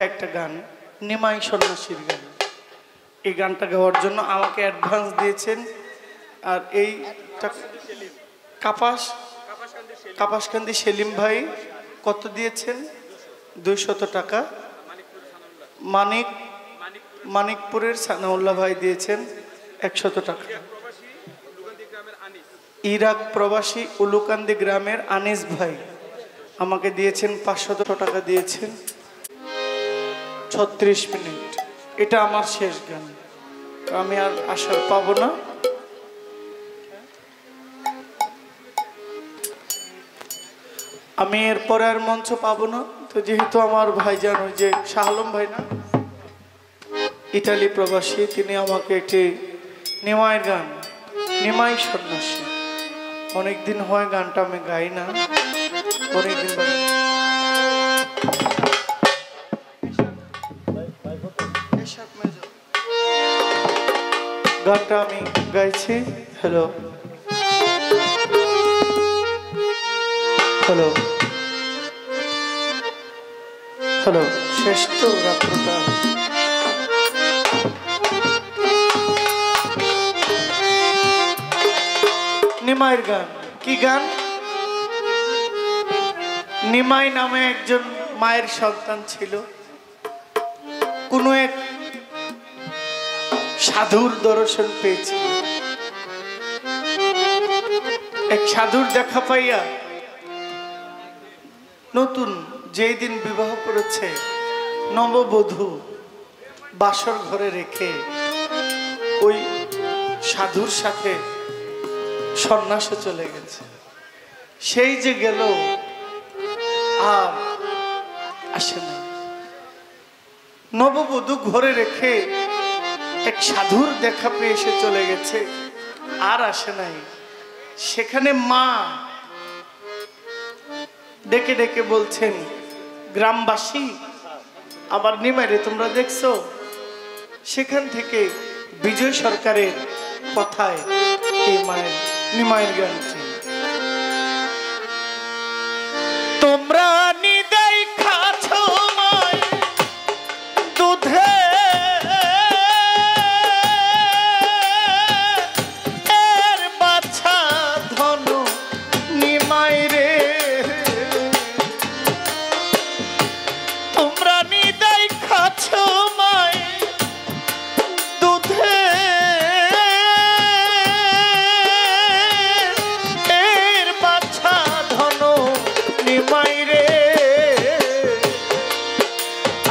একটা গান নিমাই সন্ন্যাসীর গান। এই গানটা গাওয়ার জন্য আমাকে অ্যাডভান্স দিয়েছেন। আর এই কাপাসকান্দি সেলিম ভাই কত দিয়েছেন? 200 টাকা। মানিকপুরের সানাউল্লাহ ভাই দিয়েছেন 100 টাকা। ইরাক প্রবাসী উলুকান্দি গ্রামের আনিস ভাই আমাকে দিয়েছেন 500 টাকা দিয়েছেন। 36 মিনিট। এটা আমার শেষ গান, আমি আর আশা পাবো না। আমি এরপরে আর মঞ্চ পাবো না। তো যেহেতু আমার ভাইজান ওই যে শাহ আলম ভাই না, ইটালি প্রবাসী, তিনি আমাকে একটি নিমাইয়ের গান, নিমাই সন্ন্যাসী, অনেকদিন হয় গানটা আমি গাই না, অনেকদিন গানটা আমি গাইছি। হ্যালো হ্যালো হ্যালো, শেষ তো রাত্রটা। নিমাইয়ের গান। কি গান? নিমাই নামে একজন মায়ের সন্তান ছিল। কোন এক সাধুর দর্শন পেয়েছে। এক সাধুর দেখা পাইয়া নতুন যেই দিন বিবাহ করেছে নববধূ বাসর ঘরে রেখে ওই সাধুর সাথে সন্ন্যাসে চলে গেছে। সেই যে গেল আর আসে না। নববধূ ঘরে রেখে এক সাধুর দেখা পেয়ে এসে চলে গেছে, আর আসে নাই। সেখানে মা ডেকে ডেকে বলছেন, গ্রামবাসী আবার নিমাইরে তোমরা দেখছো? সেখান থেকে বিজয় সরকারের কথায় এই মায়ের নিমাইয়ের গানটি। তোমরা নিদাই খাছো মায় দুধে এর বাছা ধন নিমাই রে। তোমরা নিদাই খাছো মায় দুধে এর বাছা ধন নিমাই রে।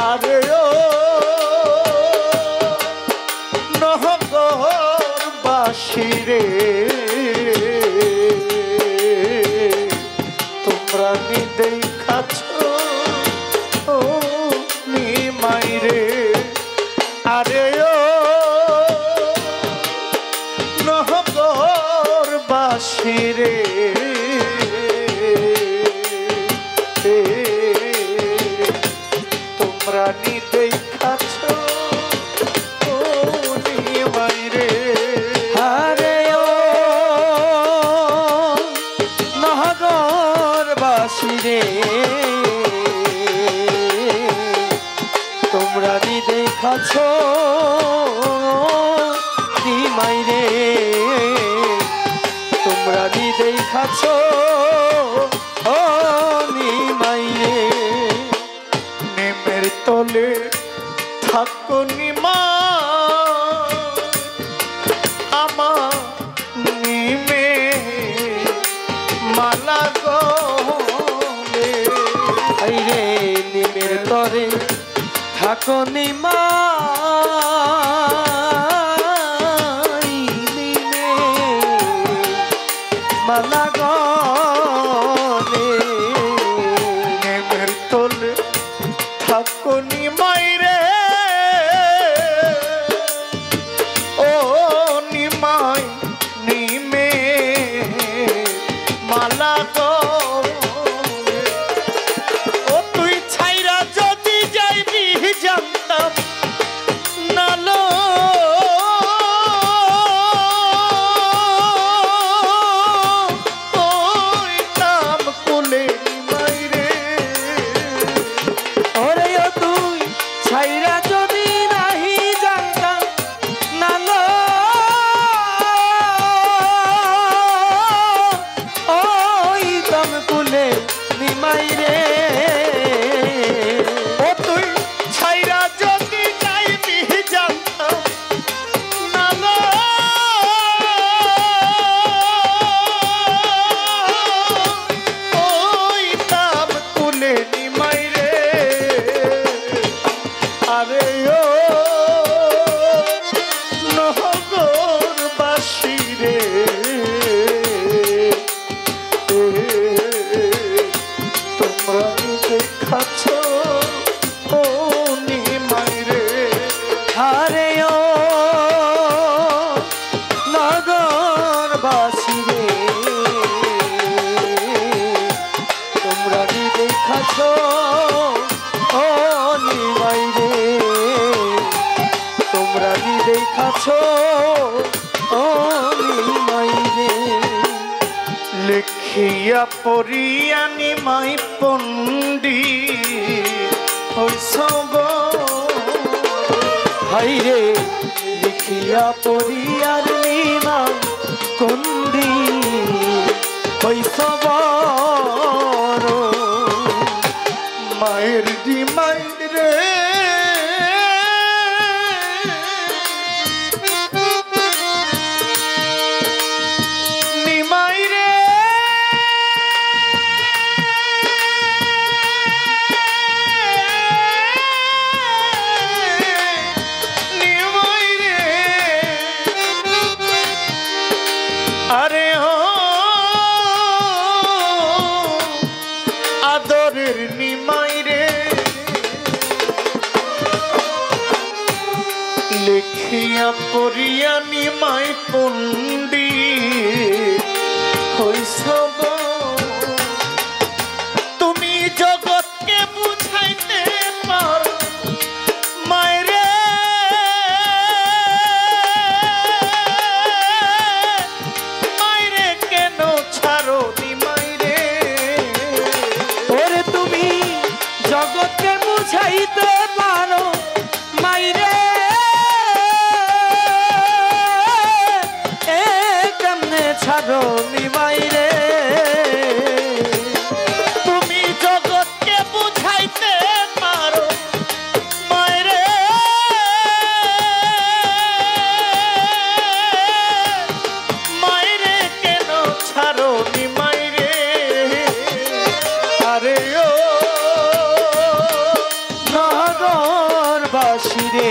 আরে ও নহগরবাসী রে, তোমরা নিদেই খাছো ও নিমাই রে। আরে ও নহগরবাসী রে, তোমরা নিদেই খাছো ও নিমাই রে। আরে ও নহগরবাসী রে, তোমরা নিদেই খাছো নিমাই রে, তোমরা নিদেই খাছো ও নিমাই রে। নেমের তলে থাকো নিমা আমার নিমে মালা গলে। আইরে নিমের তরে থাকো নিমাই, নিমে মালা গলে। নেমের তলে থাকো নিমাই রে, ও নিমাই নিমে মালা গলে। ও তুই ছাইরা যদি যাইবি জানতাম নালো ওই নাম কুলে নিমাই রে। ওরে ও তুই ছাইরা যদি নাহি জানতাম নালো ওই দম কুলে নিমাই রে ও তুই ছাইরা যদি যাইবি জানতাম না লো ওই দাম তুলে নিমাই রে আরে ও নহগরবাসী রে তোমরা দেখাচ্ছ ও নিমাই রে আরে ও নগরবাসী রে তোমরা কি দেখাছ ও নিমাই রে তোমরা কি দেখাছ ও নিমাই রে লিখিয়া পড়িয়া নিমাই পণ্ডিত হইসব হাই রে লিখিয়া পড়িয়ার নিমাই কন্দি হইসব মায়ের ডিমাই রে নিমাই রে নিমাই রে আরে ও আদরের নিমাই রে লিখিয়া পড়িয়া নিমাই পণ্ডিত হইসব তুমি জগৎকে বুঝাইতে পারো মায়রে মায়রে কেন ছাড়ো নিমাই রে ওরে তুমি জগৎকে বুঝাইতে পারো মাইরে এ কেমনে ছাড়ো নিমাইরে তুমি জগৎকে বুঝাইতে পারো মায়রে মায়রে কেন ছাড়ো নিমাই রে আরে ও নগরবাসী রে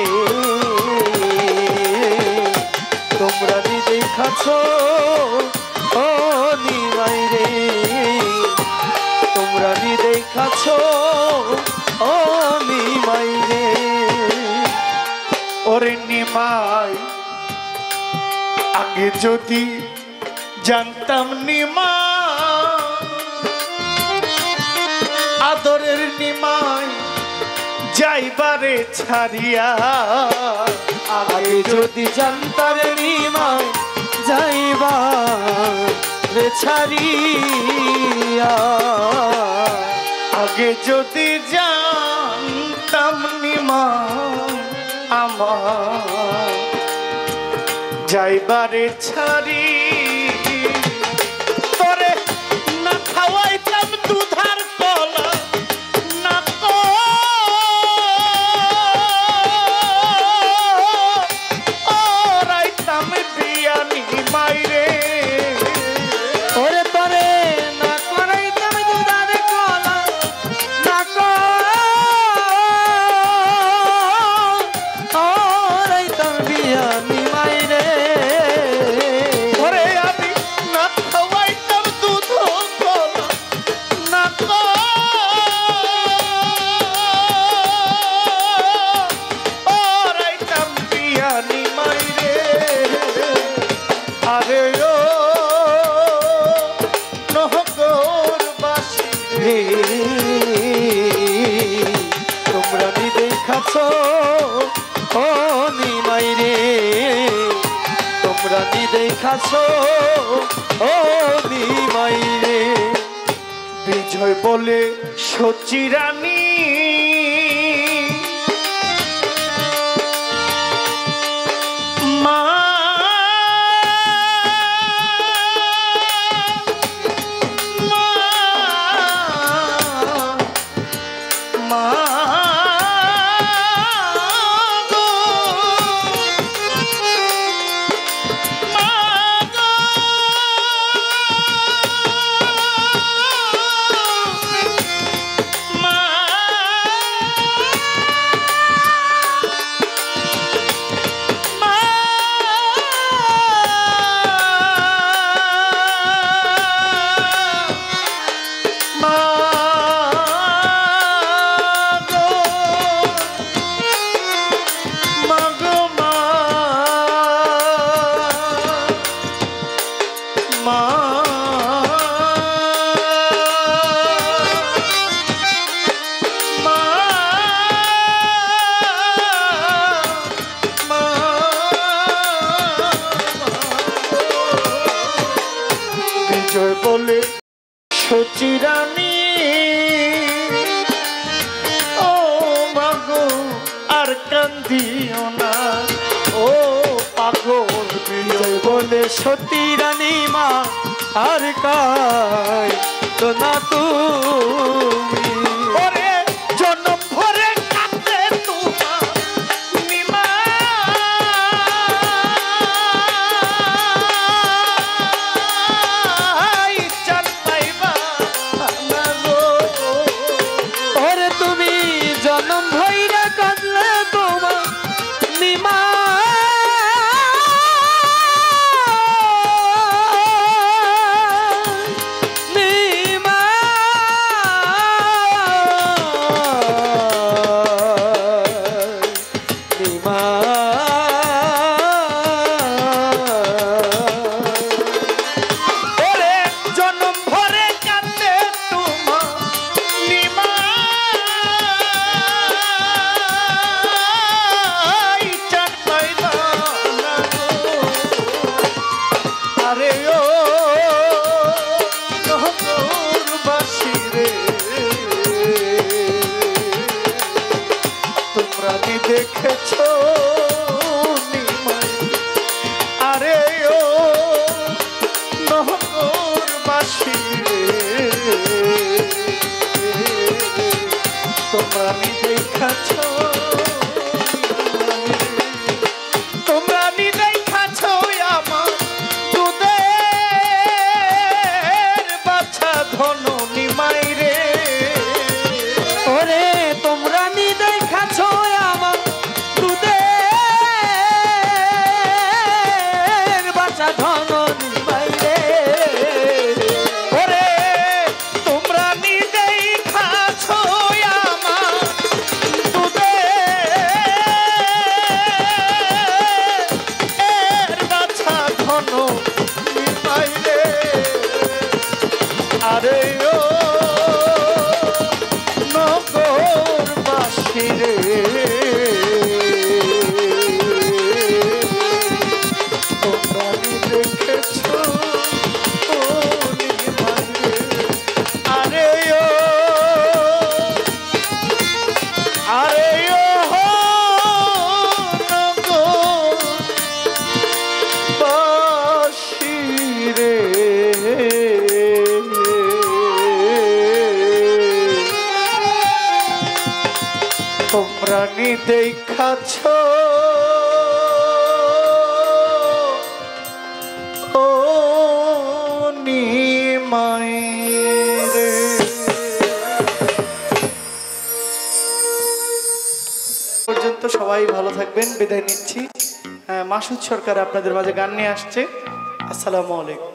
তোমরা কি দেখাছ ও নিমাইরে তোমরা কি দেখাছ ও নিমাইরে ওরে নিমাই আগে যদি জানতাম নিমা আদরের নিমাই যাইবারে ছাড়িয়া আগে যদি জানতাম নিমাই যাইবা রে ছাড়িয়া আগে যদি জানতাম নিমাই আমার যাইবারে ছাড়ি তোরে না খাওয়াইতাম দুধার কলা না রাইতাম বিয়ানি মাইরে ওরে তরে না করাইতাম দুধার কলা না করাইতাম বিয়ানি মাইরে ওরে আমি না খাওয়াইতাম দুধ কলা না রাইতাম বিয়ানি মাইরে আরে ও নহগরবাসী রে তোমরা নি দেখাছ ও নিমাইরে তোমরা নি দেখাছ ও নিমাইরে বিজয় বলে সচিরানী কান্দিও না ও পাগল বিজয় বলে সতী রানী মা আর কাই তো না তুমি ওরে জনম ভরে কাঁদে তোমার নিমাই চান পাইবা না গো ওরে তুমি জনম ভইরা কাঁদলে তোমার নিমা ওরে জনম ভরে কাঁদে তোমার নিমাই চান পাইবা না গো আরে ও নহরবাসী রে তোমরা কি দেখেছো নিমাই আরে ও নহরবাসী রে তোমরা কি দেখেছো তোমরা কি দেখেছো আমার দুধের বাচ্চা ধন নিমাই রে ওরে তোমরা নি দেখাছো আমার দুধের বাচ্চা ধননি বাইরে ওরে তোমরা নি দেখাছো আমার দুধের বাচ্চা ধন নিমাই রে আরে ও নগরবাসী রে তোমরা কি দেখেছো ও নিমাই রে আরে ও নগরবাসী রে তোমরা নি দেখাছো ও নিমাই রে পর্যন্ত সবাই ভালো থাকবেন বিদায় নিচ্ছি মাসুদ সরকার আপনাদের মাঝে গান নিয়ে আসছে আসসালামু আলাইকুম